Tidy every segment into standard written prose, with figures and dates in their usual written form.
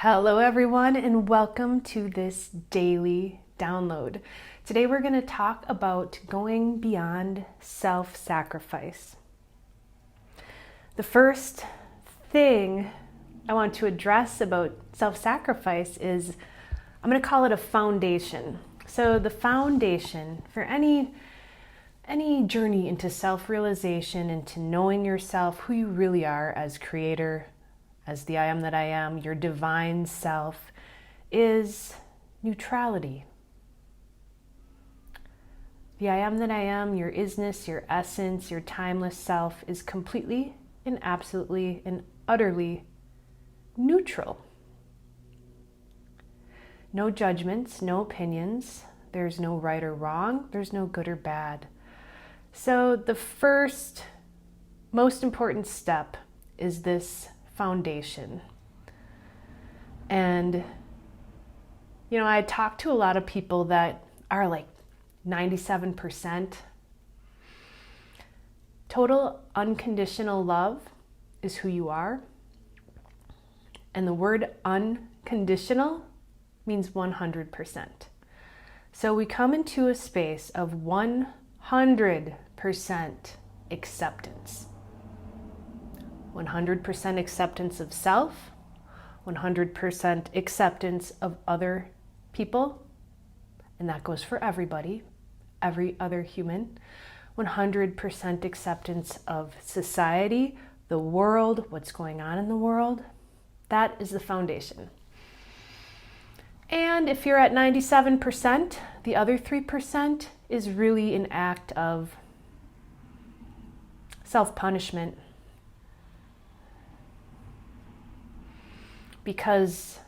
Hello everyone, and welcome to this daily download. Today we're going to talk about going beyond self-sacrifice. The first thing I want to address about self-sacrifice is, I'm going to call it a foundation. So the foundation for any journey into self-realization, into knowing yourself, who you really are as creator, as the I am that I am, your divine self, is neutrality. The I am that I am, your isness, your essence, your timeless self is completely and absolutely and utterly neutral. No judgments, no opinions. There's no right or wrong. There's no good or bad. So the first, most important step is this foundation. And, I talk to a lot of people that are like 97%. Total unconditional love is who you are. And the word unconditional means 100%. So we come into a space of 100% acceptance. 100% acceptance of self, 100% acceptance of other people, and that goes for everybody, every other human. 100% acceptance of society, the world, what's going on in the world. That is the foundation. And if you're at 97%, the other 3% is really an act of self-punishment. Because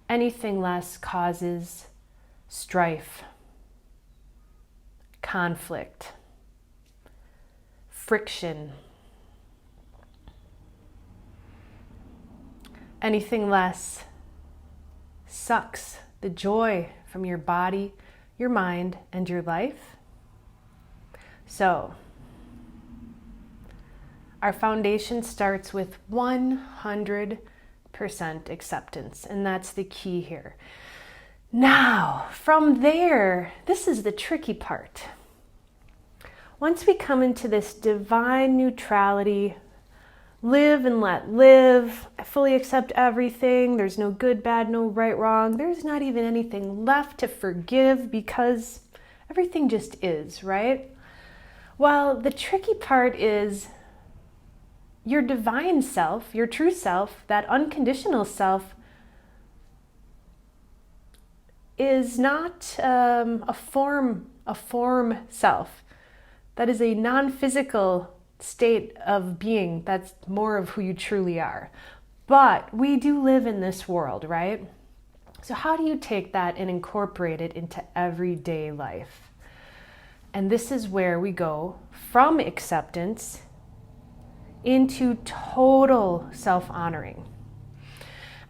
anything less causes strife, conflict, friction. Anything less sucks the joy from your body, your mind, and your life. So, our foundation starts with 100% acceptance, and that's the key here. Now, from there, this is the tricky part. Once we come into this divine neutrality, live and let live, I fully accept everything, there's no good, bad, no right, wrong, there's not even anything left to forgive because everything just is, right? Well, the tricky part is your divine self, your true self, that unconditional self, is not a form self. That is a non-physical state of being. That's more of who you truly are. But we do live in this world, right? So how do you take that and incorporate it into everyday life? And this is where we go from acceptance into total self-honoring.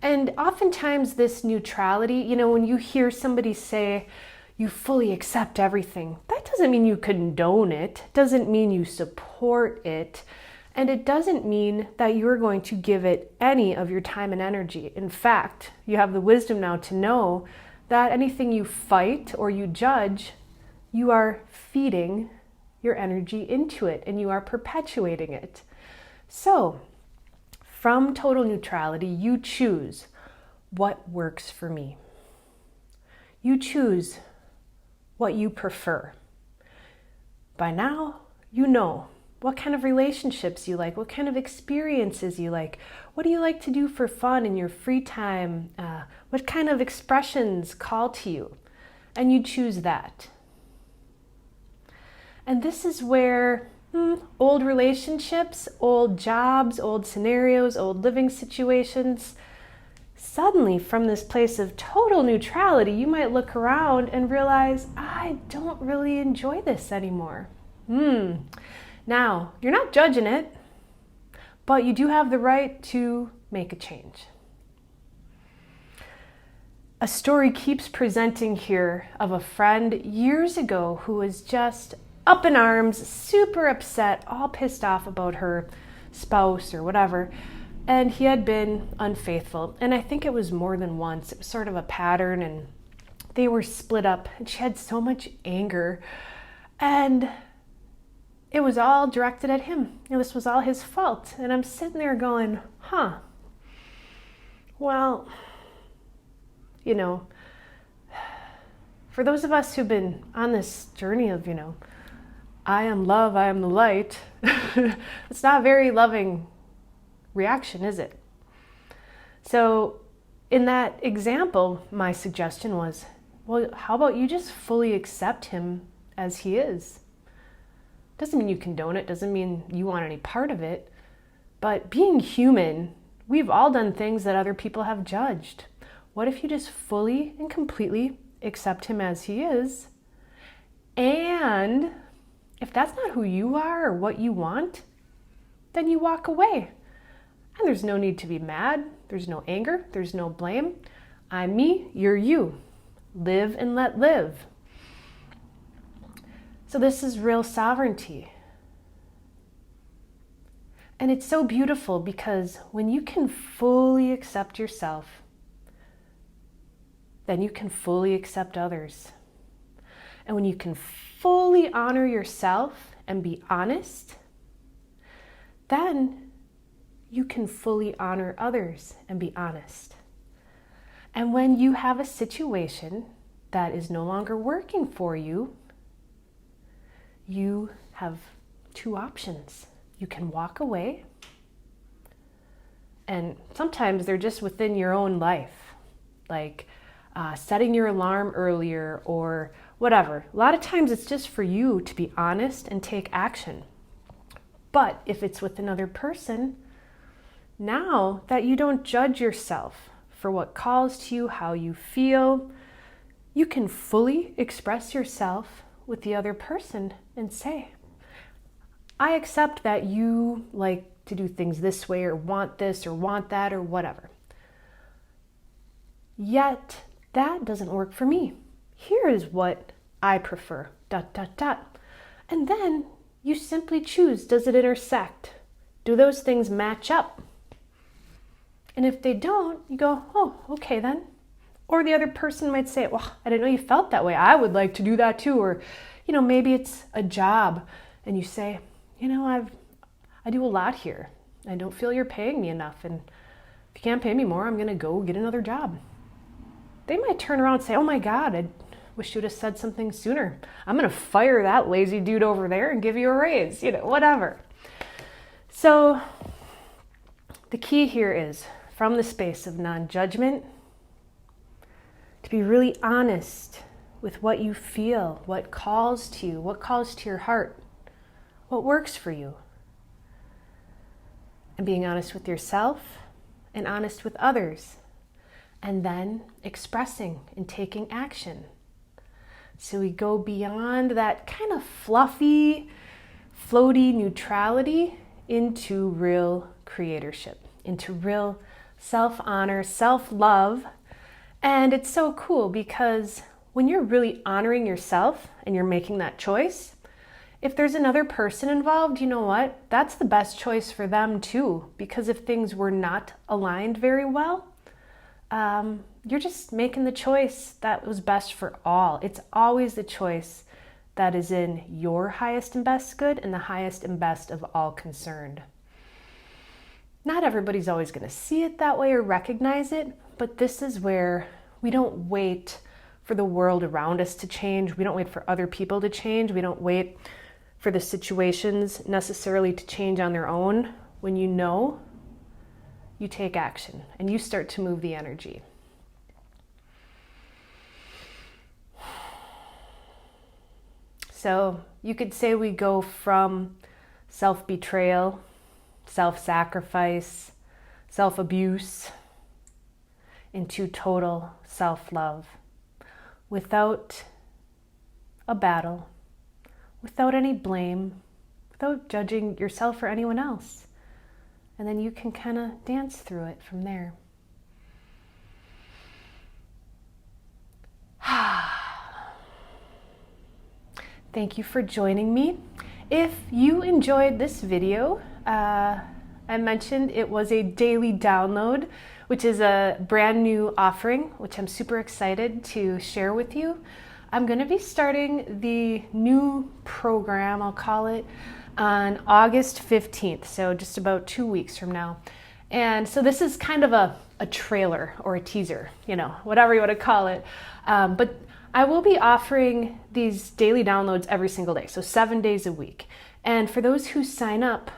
And oftentimes this neutrality, when you hear somebody say, you fully accept everything, that doesn't mean you condone it, doesn't mean you support it, and it doesn't mean that you're going to give it any of your time and energy. In fact, you have the wisdom now to know that anything you fight or you judge, you are feeding your energy into it and you are perpetuating it. So, from total neutrality, you choose what works for me. You choose what you prefer. By now, you know what kind of relationships you like, what kind of experiences you like, what do you like to do for fun in your free time, what kind of expressions call to you, and you choose that. And this is where old relationships, old jobs, old scenarios, old living situations, suddenly from this place of total neutrality, you might look around and realize, I don't really enjoy this anymore. Now, you're not judging it, but you do have the right to make a change. A story keeps presenting here of a friend years ago who was just up in arms, super upset, all pissed off about her spouse or whatever. And he had been unfaithful. And I think it was more than once. It was sort of a pattern, and they were split up. And she had so much anger. And it was all directed at him. This was all his fault. And I'm sitting there going, well, for those of us who've been on this journey of, I am love, I am the light, it's not a very loving reaction, is it? So in that example, my suggestion was, well, how about you just fully accept him as he is? Doesn't mean you condone it, doesn't mean you want any part of it, but being human, we've all done things that other people have judged. What if you just fully and completely accept him as he is? And if that's not who you are or what you want, then you walk away. And there's no need to be mad. There's no anger. There's no blame. I'm me, you're you. Live and let live. So this is real sovereignty. And it's so beautiful because when you can fully accept yourself, then you can fully accept others. And when you can fully honor yourself and be honest, then you can fully honor others and be honest. And when you have a situation that is no longer working for you, you have two options. You can walk away, and sometimes they're just within your own life, like setting your alarm earlier or whatever. A lot of times it's just for you to be honest and take action. But if it's with another person, now that you don't judge yourself for what calls to you, how you feel, you can fully express yourself with the other person and say, I accept that you like to do things this way or want this or want that or whatever. Yet that doesn't work for me. Here is what I prefer, ... And then you simply choose, does it intersect? Do those things match up? And if they don't, you go, oh, okay then. Or the other person might say, well, I didn't know you felt that way. I would like to do that too. Or, maybe it's a job and you say, I do a lot here. I don't feel you're paying me enough. And if you can't pay me more, I'm going to go get another job. They might turn around and say, oh my God, I wish you would have said something sooner. I'm going to fire that lazy dude over there and give you a raise, whatever. So the key here is from the space of non-judgment to be really honest with what you feel, what calls to you, what calls to your heart, what works for you. And being honest with yourself and honest with others. And then expressing and taking action. So we go beyond that kind of fluffy, floaty neutrality into real creatorship, into real self-honor, self-love. And it's so cool because when you're really honoring yourself and you're making that choice, if there's another person involved, you know what? That's the best choice for them too. Because if things were not aligned very well, you're just making the choice that was best for all. It's always the choice that is in your highest and best good and the highest and best of all concerned. Not everybody's always going to see it that way or recognize it, but this is where we don't wait for the world around us to change. We don't wait for other people to change. We don't wait for the situations necessarily to change on their own. When you know, you take action and you start to move the energy. So you could say we go from self-betrayal, self-sacrifice, self-abuse into total self-love without a battle, without any blame, without judging yourself or anyone else. And then you can kind of dance through it from there. Thank you for joining me. If you enjoyed this video, I mentioned it was a daily download, which is a brand new offering, which I'm super excited to share with you. I'm going to be starting the new program, I'll call it, on August 15th, so just about 2 weeks from now. And so this is kind of a trailer or a teaser, whatever you want to call it. But I will be offering these daily downloads every single day, so 7 days a week. And for those who sign up,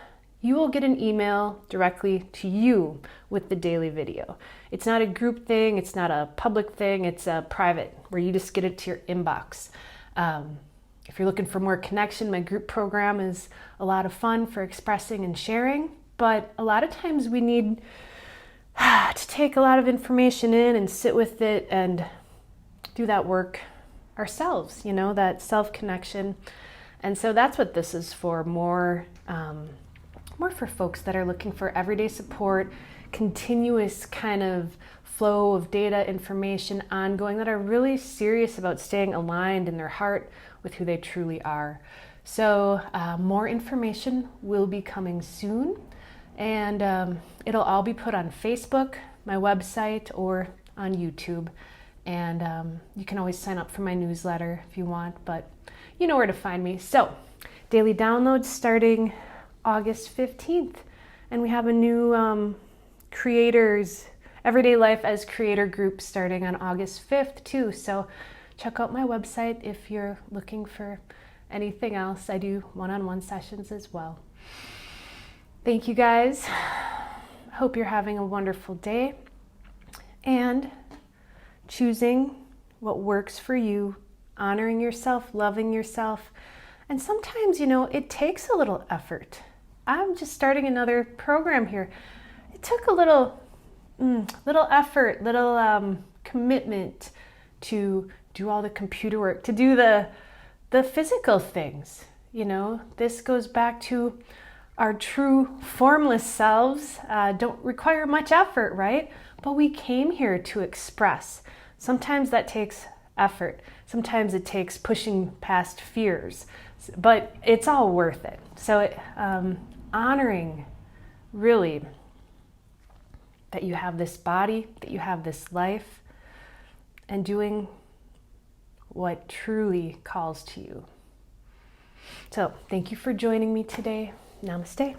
you will get an email directly to you with the daily video. It's not a group thing, it's not a public thing, it's a private where you just get it to your inbox. If you're looking for more connection, my group program is a lot of fun for expressing and sharing, but a lot of times we need to take a lot of information in and sit with it and do that work ourselves, that self-connection. And so that's what this is for, more for folks that are looking for everyday support, continuous kind of flow of data, information, ongoing, that are really serious about staying aligned in their heart with who they truly are. So more information will be coming soon, and it'll all be put on Facebook, my website, or on YouTube. And you can always sign up for my newsletter if you want, but you know where to find me. So daily downloads starting August 15th, and we have a new creators everyday life as creator group starting on August 5th too. So check out my website if you're looking for anything else. I do one-on-one sessions as well. Thank you guys. Hope you're having a wonderful day and choosing what works for you, honoring yourself, loving yourself. And sometimes, it takes a little effort. I'm just starting another program here. It took a little effort, little commitment to do all the computer work, to do the physical things. This goes back to our true formless selves. Don't require much effort, right? But we came here to express. Sometimes that takes effort. Sometimes it takes pushing past fears, but it's all worth it. So honoring really that you have this body, that you have this life, and doing what truly calls to you. So thank you for joining me today. Namaste.